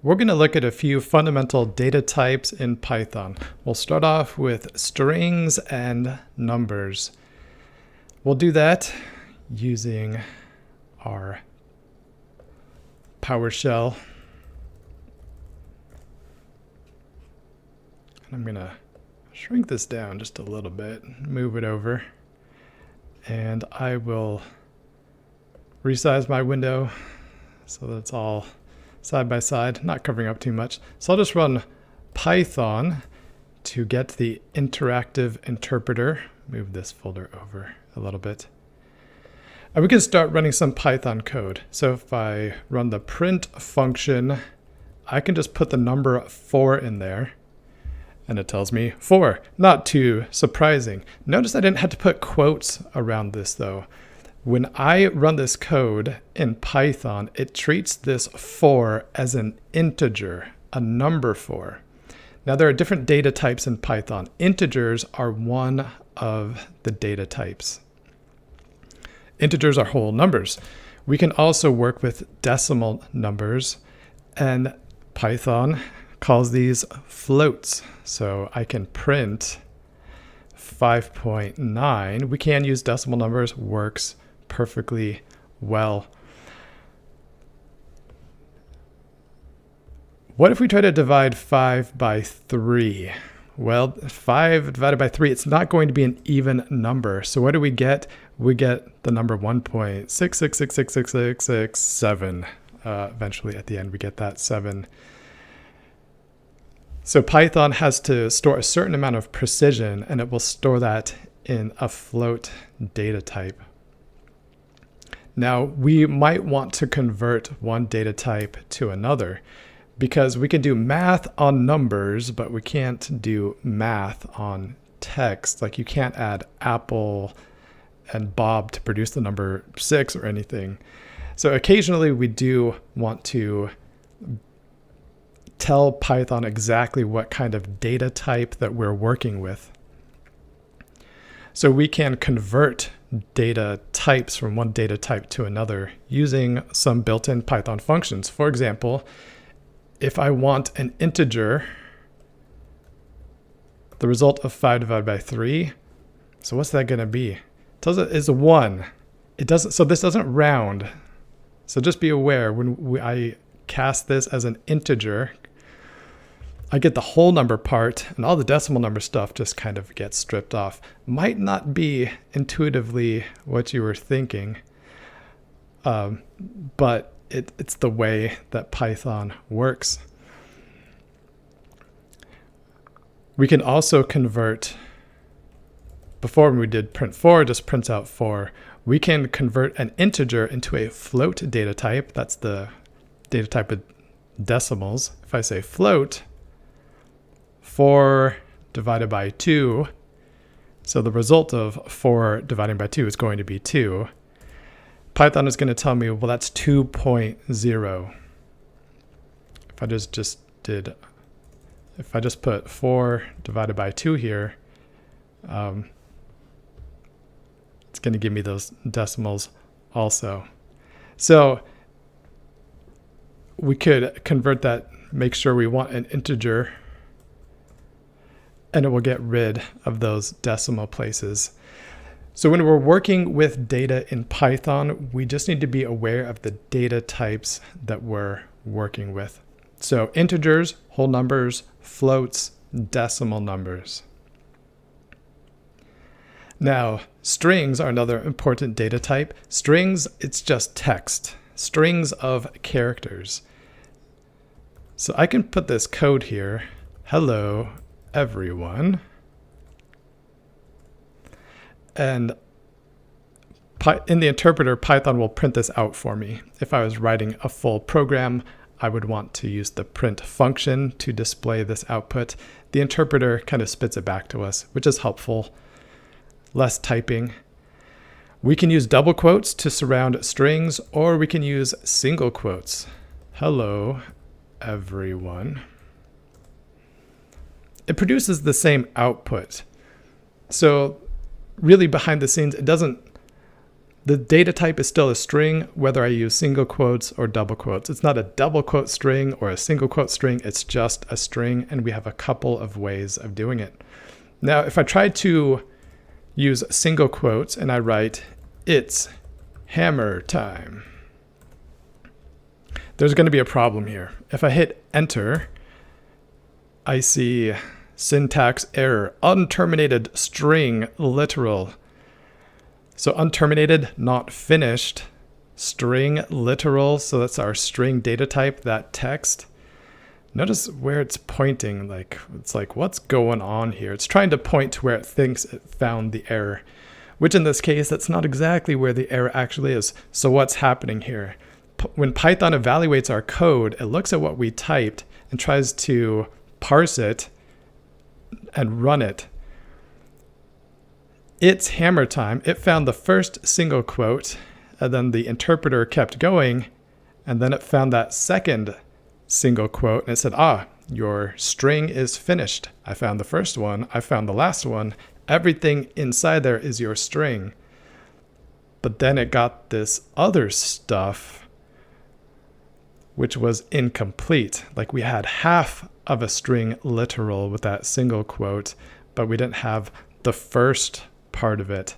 We're going to look at a few fundamental data types in Python. We'll start off with strings and numbers. We'll do that using our PowerShell. And I'm going to shrink this down just a little bit, move it over, and I will resize my window so that it's all side by side, not covering up too much. So I'll just run Python to get the interactive interpreter. Move this folder over a little bit. And we can start running some Python code. So if I run the print function, I can just put the number 4 in there. And it tells me 4. Not too surprising. Notice I didn't have to put quotes around this though. When I run this code in Python, it treats this 4 as an integer, a number 4. Now there are different data types in Python. Integers are one of the data types. Integers are whole numbers. We can also work with decimal numbers, and Python calls these floats. So I can print 5.9. We can use decimal numbers, works perfectly well. What if we try to divide 5 by 3? Well, 5 divided by 3, it's not going to be an even number. So what do we get? We get the number 1.666666667. Eventually at the end, we get that 7. So Python has to store a certain amount of precision, and it will store that in a float data type. Now, we might want to convert one data type to another because we can do math on numbers, but we can't do math on text. Like you can't add Apple and Bob to produce the number 6 or anything. So occasionally we do want to tell Python exactly what kind of data type that we're working with. So we can convert data types from one data type to another using some built-in Python functions. For example, if I want an integer, the result of 5 divided by 3, so what's that going to be? It tells it is a 1. It doesn't. So this doesn't round. So just be aware when I cast this as an integer, I get the whole number part, and all the decimal number stuff just kind of gets stripped off. Might not be intuitively what you were thinking, but it's the way that Python works. We can also convert, before when we did print 4, just prints out 4. We can convert an integer into a float data type. That's the data type of decimals. If I say float, 4 divided by 2, so the result of 4 dividing by 2 is going to be 2. Python is going to tell me, well, that's 2.0. If I just put 4 divided by 2 here, it's going to give me those decimals also. So we could convert that, make sure we want an integer, and it will get rid of those decimal places. So when we're working with data in Python, we just need to be aware of the data types that we're working with. So integers, whole numbers, floats, decimal numbers. Now, strings are another important data type. Strings, it's just text, strings of characters. So I can put this code here, hello everyone, and in the interpreter, Python will print this out for me. If I was writing a full program, I would want to use the print function to display this output. The interpreter kind of spits it back to us, which is helpful. Less typing. We can use double quotes to surround strings, or we can use single quotes. Hello, everyone. It produces the same output. So really behind the scenes, The data type is still a string, whether I use single quotes or double quotes. It's not a double quote string or a single quote string. It's just a string, and we have a couple of ways of doing it. Now, if I try to use single quotes and I write, "It's hammer time," there's going to be a problem here. If I hit enter, I see syntax error, unterminated string literal. So unterminated, not finished, string literal. So that's our string data type, that text. Notice where it's pointing. It's like, what's going on here? It's trying to point to where it thinks it found the error, which in this case, that's not exactly where the error actually is. So what's happening here? When Python evaluates our code, it looks at what we typed and tries to parse it and run it. It's hammer time. It found the first single quote, and then the interpreter kept going, and then it found that second single quote, and it said, your string is finished. I found the first one. I found the last one. Everything inside there is your string. But then it got this other stuff, which was incomplete. Like we had half of a string literal with that single quote, but we didn't have the first part of it.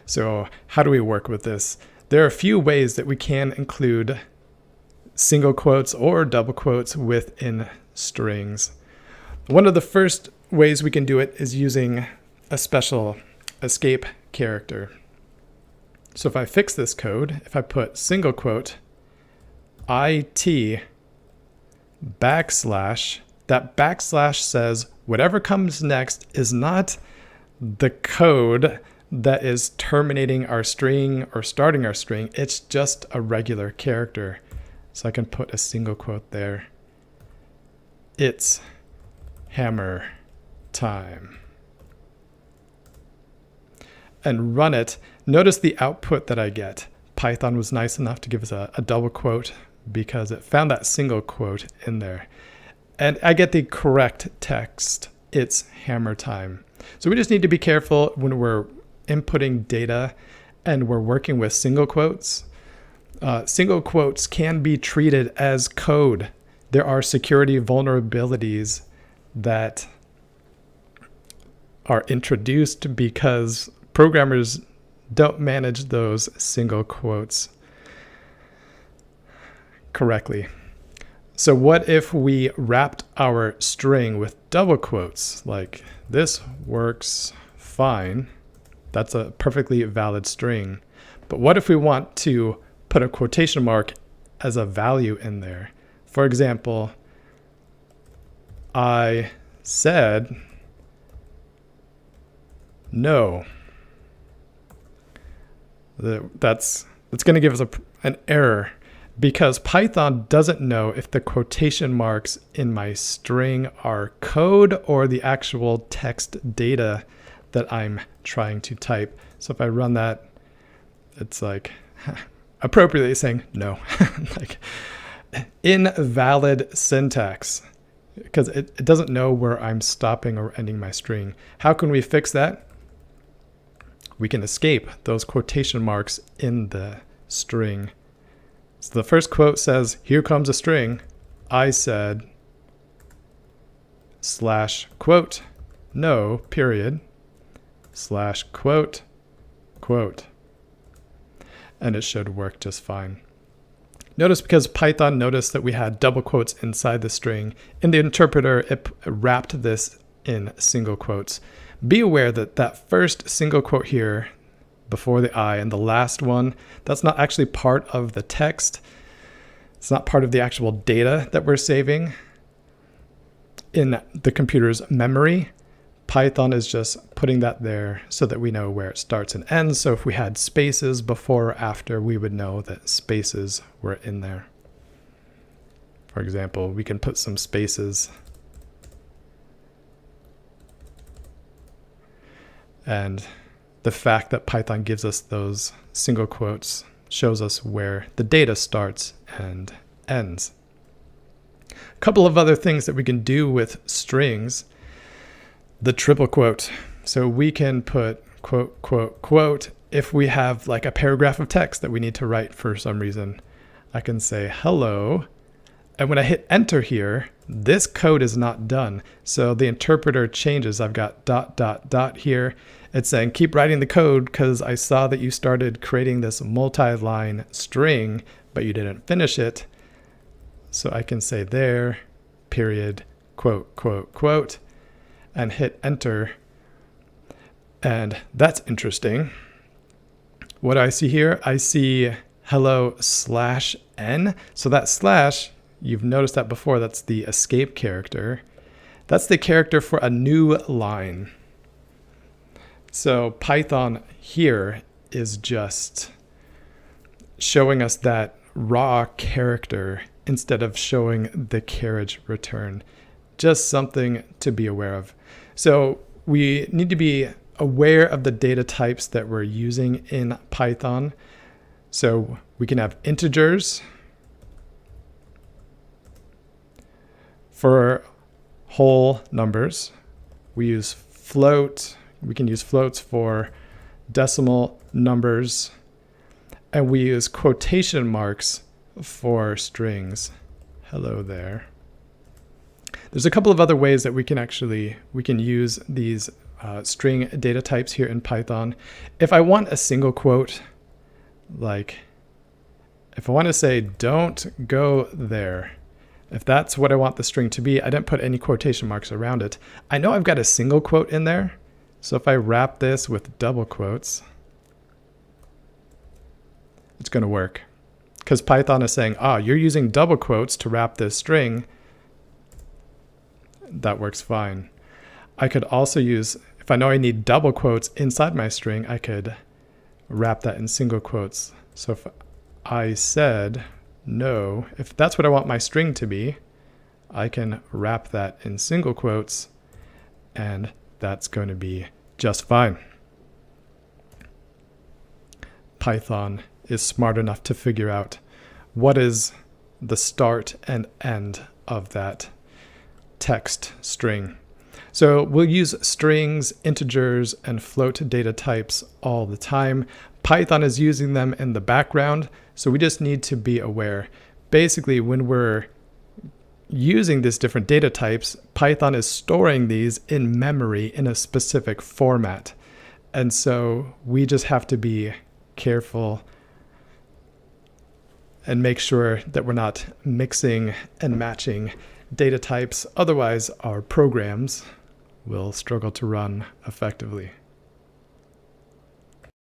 So how do we work with this? There are a few ways that we can include single quotes or double quotes within strings. One of the first ways we can do it is using a special escape character. So if I fix this code, if I put single quote, IT backslash, that backslash says whatever comes next is not the code that is terminating our string or starting our string. It's just a regular character. So I can put a single quote there. It's hammer time. And run it. Notice the output that I get. Python was nice enough to give us a double quote because it found that single quote in there. And I get the correct text. It's hammer time. So we just need to be careful when we're inputting data and we're working with single quotes. Single quotes can be treated as code. There are security vulnerabilities that are introduced because programmers don't manage those single quotes correctly. So what if we wrapped our string with double quotes? Like, this works fine. That's a perfectly valid string. But what if we want to put a quotation mark as a value in there? For example, I said no. That's going to give us an error because Python doesn't know if the quotation marks in my string are code or the actual text data that I'm trying to type. So if I run that, it's like appropriately saying no, like invalid syntax, because it doesn't know where I'm stopping or ending my string. How can we fix that? We can escape those quotation marks in the string. So the first quote says, here comes a string. I said /quote, no, period, /quote, quote. And it should work just fine. Notice because Python noticed that we had double quotes inside the string, in the interpreter, it wrapped this in single quotes. Be aware that that first single quote here before the I and the last one, that's not actually part of the text. It's not part of the actual data that we're saving in the computer's memory. Python is just putting that there so that we know where it starts and ends. So if we had spaces before or after, we would know that spaces were in there. For example, we can put some spaces. And the fact that Python gives us those single quotes shows us where the data starts and ends. A couple of other things that we can do with strings. The triple quote. So we can put quote, quote, quote if we have like a paragraph of text that we need to write for some reason, I can say hello. And when I hit enter here, this code is not done. So the interpreter changes. I've got ... here. It's saying keep writing the code because I saw that you started creating this multi-line string, but you didn't finish it. So I can say there, period, quote, quote, quote, and hit enter. And that's interesting. What do I see here? I see hello/n. So that slash, you've noticed that before, that's the escape character. That's the character for a new line. So Python here is just showing us that raw character instead of showing the carriage return. Just something to be aware of. So we need to be aware of the data types that we're using in Python. So we can have integers for whole numbers. We use float. We can use floats for decimal numbers. And we use quotation marks for strings. Hello there. There's a couple of other ways that we can use these string data types here in Python. If I want a single quote, like if I want to say don't go there, if that's what I want the string to be, I didn't put any quotation marks around it. I know I've got a single quote in there. So if I wrap this with double quotes, it's going to work. Because Python is saying, you're using double quotes to wrap this string. That works fine. I could also use, if I know I need double quotes inside my string, I could wrap that in single quotes. So if I said no, if that's what I want my string to be, I can wrap that in single quotes, and that's going to be just fine. Python is smart enough to figure out what is the start and end of that text string. So we'll use strings, integers, and float data types all the time. Python is using them in the background, so we just need to be aware. Basically, when we're using these different data types, Python is storing these in memory in a specific format. And so we just have to be careful and make sure that we're not mixing and matching data types. Otherwise, our programs will struggle to run effectively.